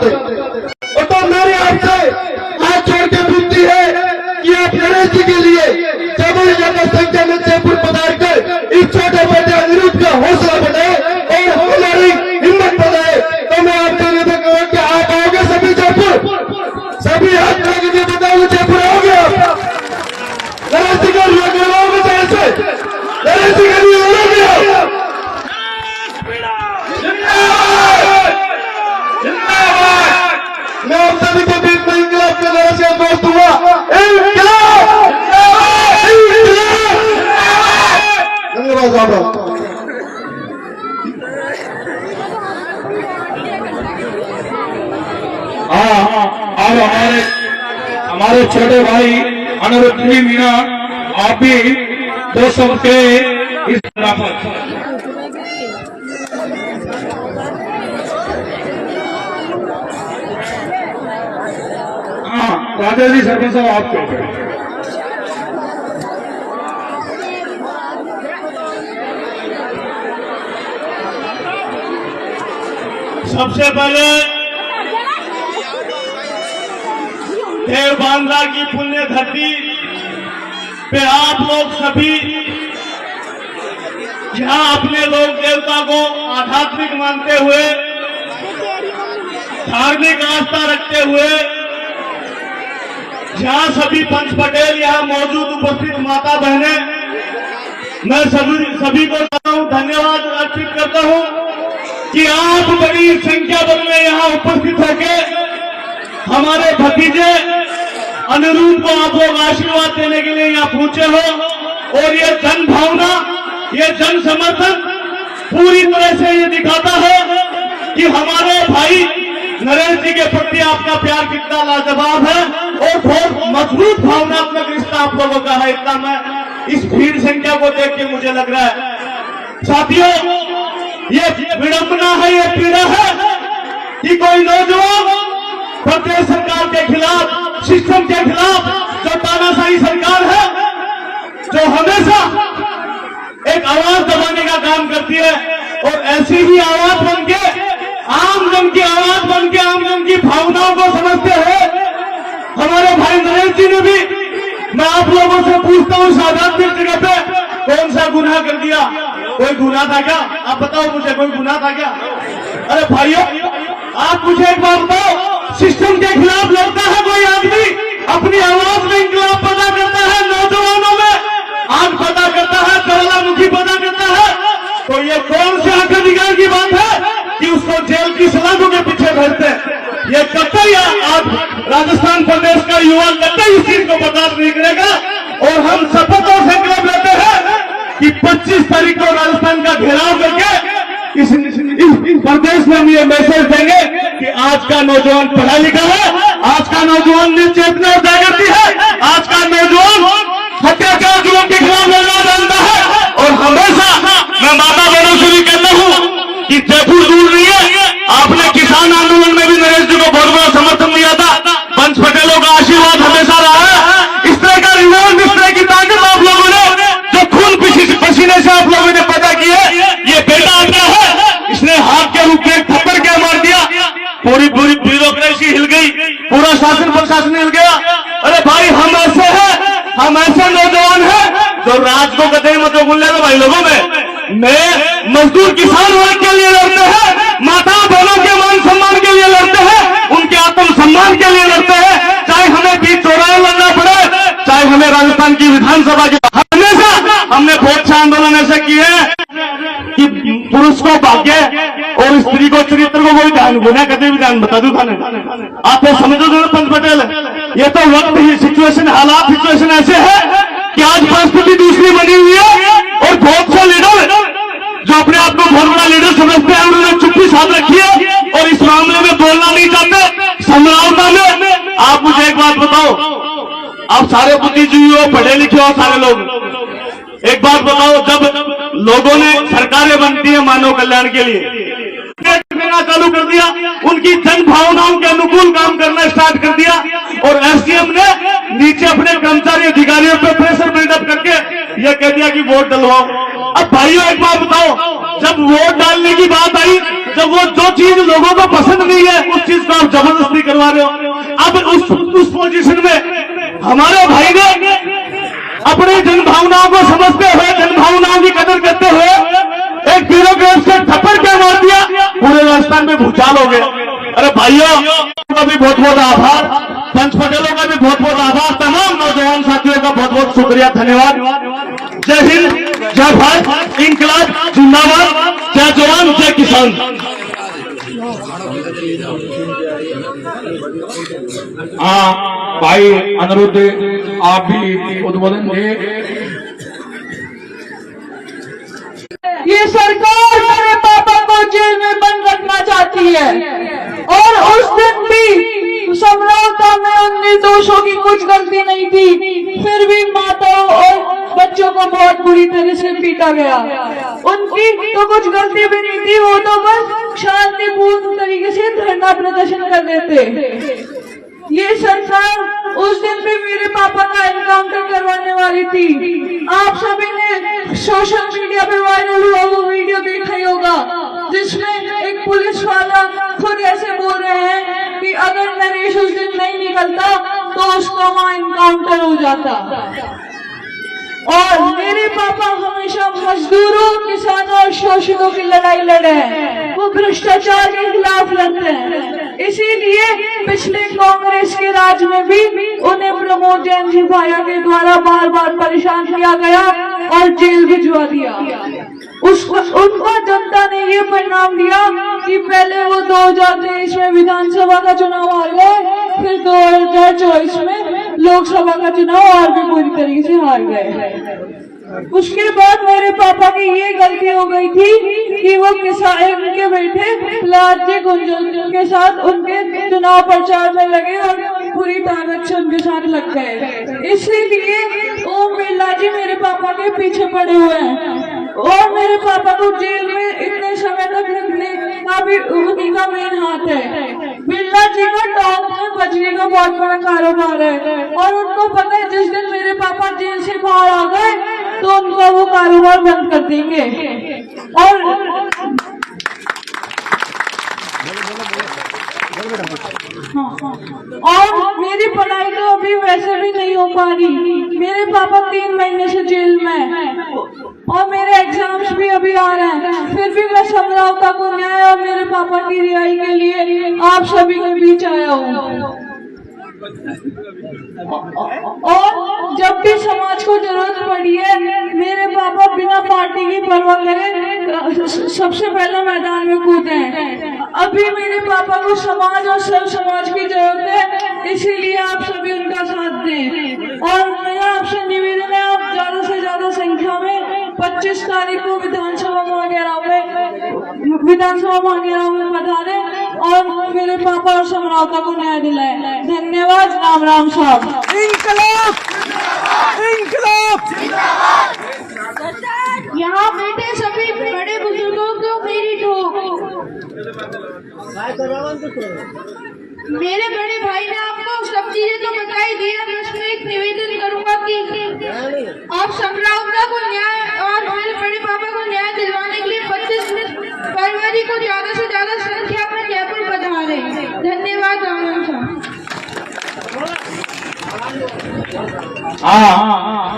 दे। और तो मेरी आपसे हाथ छोड़ के विनती है कि आप नरेश जी के लिए जबरी जनसंख्या में जयपुर पधार कर इस छोटे बेटे अनिरुद्ध का हौसला बढ़ाए और हमारी हिम्मत बढ़ाए। तो मैं आपसे निवेदन करूंगा कि आप आओगे सभी जयपुर, सभी हाथ खड़े करके बताओगे जयपुर आओगे आप, नरेश जी का लिए करवाओगे जैसे नरेश जी के लिए लड़ोगे आप। मैं आप सभी के बीच में इंकलाब के नारे से दोस्त हुआ। धन्यवाद साहब। हाँ, अब हमारे छोटे भाई अनिरुद्ध मीणा, आप भी 200 के इस तरफ। राजा जी सरपंच साहब आपको सबसे पहले देव बांग्ला की पुण्य धरती पे आप लोग सभी जहां अपने लोक देवता को आध्यात्मिक मानते हुए, धार्मिक आस्था रखते हुए, जहां सभी पंच पटेल यहाँ मौजूद उपस्थित माता बहने, मैं सभी को धन्यवाद अर्पित करता हूं कि आप बड़ी संख्या में यहाँ उपस्थित होकर हमारे भतीजे अनिरुद्ध को आप लोग आशीर्वाद देने के लिए यहाँ पहुंचे हो। और ये जन भावना, ये जन समर्थन पूरी तरह से ये दिखाता है कि हमारे भाई नरेश जी के प्रति आपका प्यार कितना लाजवाब है और बहुत मजबूत भावनात्मक रिश्ता आप लोगों का है। इतना मैं इस भीड़ संख्या को देख के मुझे लग रहा है। साथियों, ये विडंबना है, ये पीड़ा है कि कोई नौजवान प्रदेश सरकार के खिलाफ, सिस्टम के खिलाफ, जो तानाशाही सरकार है, जो हमेशा एक आवाज दबाने का काम करती है, और ऐसी ही आवाज बन के, आम जन की आवाज बन के, आम जन की भावनाओं को समझते हुए हमारे भाई नरेश जी ने भी, मैं आप लोगों से पूछता हूँ, आध्यात्मिक जगह पे कौन सा गुनाह कर दिया? कोई गुनाह था क्या? आप बताओ मुझे, कोई गुनाह था क्या? अरे भाइयों, आप मुझे एक बात बताओ, सिस्टम के खिलाफ लड़ता है कोई आदमी, अपनी आवाज में इंकलाब पैदा करता है, नौजवानों में आग पैदा करता है, ज्वालामुखी पैदा करता है, तो ये कौन से हक अधिकार की बात है कि उसको जेल की सलाखों के पीछे भेजते हैं? ये कतई आज राजस्थान प्रदेश का युवा कतई इस चीज को बर्दाश्त नहीं करेगा। और हम शपथ और संकल्प लेते हैं कि 25 तारीख को राजस्थान का घेराव करके इस प्रदेश में हम ये मैसेज देंगे कि आज का नौजवान पढ़ा लिखा है, आज का नौजवान निर्चेतना और जागृति है, आज का नौजवान हत्याचार जुल्म के खिलाफ लड़ना जानता है। और हमेशा मैं माता बहनों से भी कहता हूं कि जयपुर दूर नहीं है। आपने किसान आंदोलन में भी नरेश जी को बहुत बड़ा समर्थन दिया था, पंच पटेलों का आशीर्वाद हमेशा रहा है। इस तरह का रिवॉल्ट, इस तरह की ताकत आप लोगों ने, जो खून पसीने से आप लोगों ने पैदा की है, ये बेटा आता है, इसने हाथ के रूप में थप्पड़ क्या मार दिया, पूरी ब्यूरोक्रेसी हिल गई, पूरा शासन प्रशासन हिल गया। अरे भाई, हम ऐसे हैं, हम ऐसे नौजवान हैं जो राज को कतई मत भूल लेना भाई लोगों में। मैं मजदूर किसान वर्ग के लिए लड़ते हैं, माता बहनों के मान सम्मान के लिए लड़ते हैं, उनके आत्म सम्मान के लिए लड़ते हैं, चाहे हमें बीच चौराहे लड़ना पड़े, चाहे हमें राजस्थान की विधानसभा की। हमेशा हमने बहुत से आंदोलन ऐसे किए हैं कि पुरुष को भाग्य और स्त्री को चरित्र को कोई ध्यान गुना कभी भी ध्यान बता दू खाने। आप ये समझो जो पंच पटेल, ये तो वक्त ही सिचुएशन, हालात सिचुएशन ऐसे है कि आज परिस्थिति दूसरी बनी हुई है। और बहुत से लीडर जो अपने आप को बहुत बड़ा लीडर समझते हैं, उन्होंने चुप्पी साध रखी है और इस मामले में बोलना नहीं चाहते। समझौता में आप मुझे एक बात बताओ, आप सारे बुद्धिजीवी हो, पढ़े लिखे हो सारे लोग, एक बात बताओ, जब लोगों ने सरकारें बनती है मानव कल्याण के लिए, देना चालू कर दिया, उनकी जन भावनाओं के अनुकूल काम करना स्टार्ट कर दिया, और एसडीएम ने नीचे अपने कर्मचारी अधिकारियों पर प्रेशर बिल्डअप करके ये कह दिया कि वोट डलवाओ। अब भाइयों एक बात बताओ, जब वोट डालने की बात आई, जब वो जो चीज लोगों को पसंद नहीं है उस चीज को आप जबरदस्ती करवा रहे हो। अब उस पोजीशन में हमारे भाई ने अपनी जनभावनाओं को समझते हुए, जनभावनाओं की कदर करते हुए एक ब्यूरोक्रेट से थप्पड़ क्या मार दिया, पूरे राजस्थान में भूचाल हो गया। अरे भाइयों का भी बहुत बहुत आभार, पंच पटेलों का भी बहुत बहुत आभार, तमाम नौजवान साथियों का बहुत बहुत शुक्रिया, धन्यवाद। जय हिंद, जय भारत, इंकलाब जिंदाबाद, जय जवान, जय किसान। हाँ भाई अनिरुद्ध, आप भी उद्बोधन दें। ये सरकार मेरे पापा को जेल में बंद रखना चाहती है और उस दिन भी समझौता में उन निर्दोषों की कुछ गलती नहीं थी, फिर भी माताओं और बच्चों को बहुत बुरी तरह से पीटा गया। उनकी तो कुछ गलती भी नहीं थी, वो तो बस शांतिपूर्ण तरीके से धरना प्रदर्शन कर रहे थे। ये सरकार उस दिन भी मेरे पापा का एनकाउंटर करवाने वाली थी। आप सभी ने सोशल मीडिया पे वायरल हुआ वो वीडियो देखा ही होगा, जिसमें एक पुलिस वाला खुद ऐसे बोल रहे हैं कि अगर नरेश उस दिन नहीं निकलता तो उसका वहां एनकाउंटर हो जाता। और मेरे पापा हमेशा मजदूरों, किसानों और शोषितों की लड़ाई लड़े हैं, वो भ्रष्टाचार के खिलाफ लड़ते हैं। इसीलिए पिछले कांग्रेस के राज में भी उन्हें प्रमोद जैन जी भाया के द्वारा बार बार परेशान किया गया और जेल भिजवा दिया। उनको जनता ने ये परिणाम दिया कि पहले वो 2023 में विधानसभा का चुनाव हार गए, फिर 2024 में लोकसभा का चुनाव और भी पूरी तरीके से हार गए। उसके बाद मेरे पापा की ये गलती हो गई थी कि वो किसान के बैठे प्रहलाद जी गुंजन के साथ उनके चुनाव प्रचार में लगे और पूरी ताकत से उनके साथ लग गए। इसीलिए ओम बिरला जी मेरे पापा के पीछे पड़े हुए हैं और मेरे पापा को जेल में इतने समय तक रखने का भी उन्हीं का मेन हाथ है। बिरला जी का टॉप में बजरी का बहुत बड़ा कारोबार है और उनको पता है जिस दिन मेरे पापा जेल से बाहर आ गए तो उनका वो कारोबार बंद कर देंगे। और मेरी पढ़ाई तो अभी वैसे भी नहीं हो पा रही। मेरे पापा 3 महीने से जेल में हैं और मेरे एग्जाम्स भी अभी आ रहे हैं, फिर भी मैं समझौता को न्याय और मेरे पापा की रिहाई के लिए आप सभी के बीच आया हूँ। और जब भी समाज को जरूरत पड़ी है मेरे पापा बिना पार्टी की परवाह करे सबसे पहले मैदान में कूदे हैं। अभी मेरे पापा को समाज और सब समाज की जरूरत है, इसीलिए आप सभी उनका साथ दें। और मेरा आपसे निवेदन है आप ज्यादा से ज्यादा संख्या में 25 तारीख को विधानसभा मांगेराव में बता दें और मेरे पापा और समझौता को न्याय दिलाए। धन्यवाद। राम राम साहब। इंकलाब इंकलाब। यहाँ बैठे सभी बड़े बुजुर्गों को मेरी ठोक। मेरे बड़े भाई ने आपको सब चीजें तो बताई दी है, बस मैं एक निवेदन करूंगा कि आप समझौता को न्याय और मेरे बड़े पापा को न्याय दिलवाने के लिए 25 फरवरी को ज्यादा से ज्यादा संख्या में जयपुर पधारें। धन्यवाद। राम राम साहब। हाँ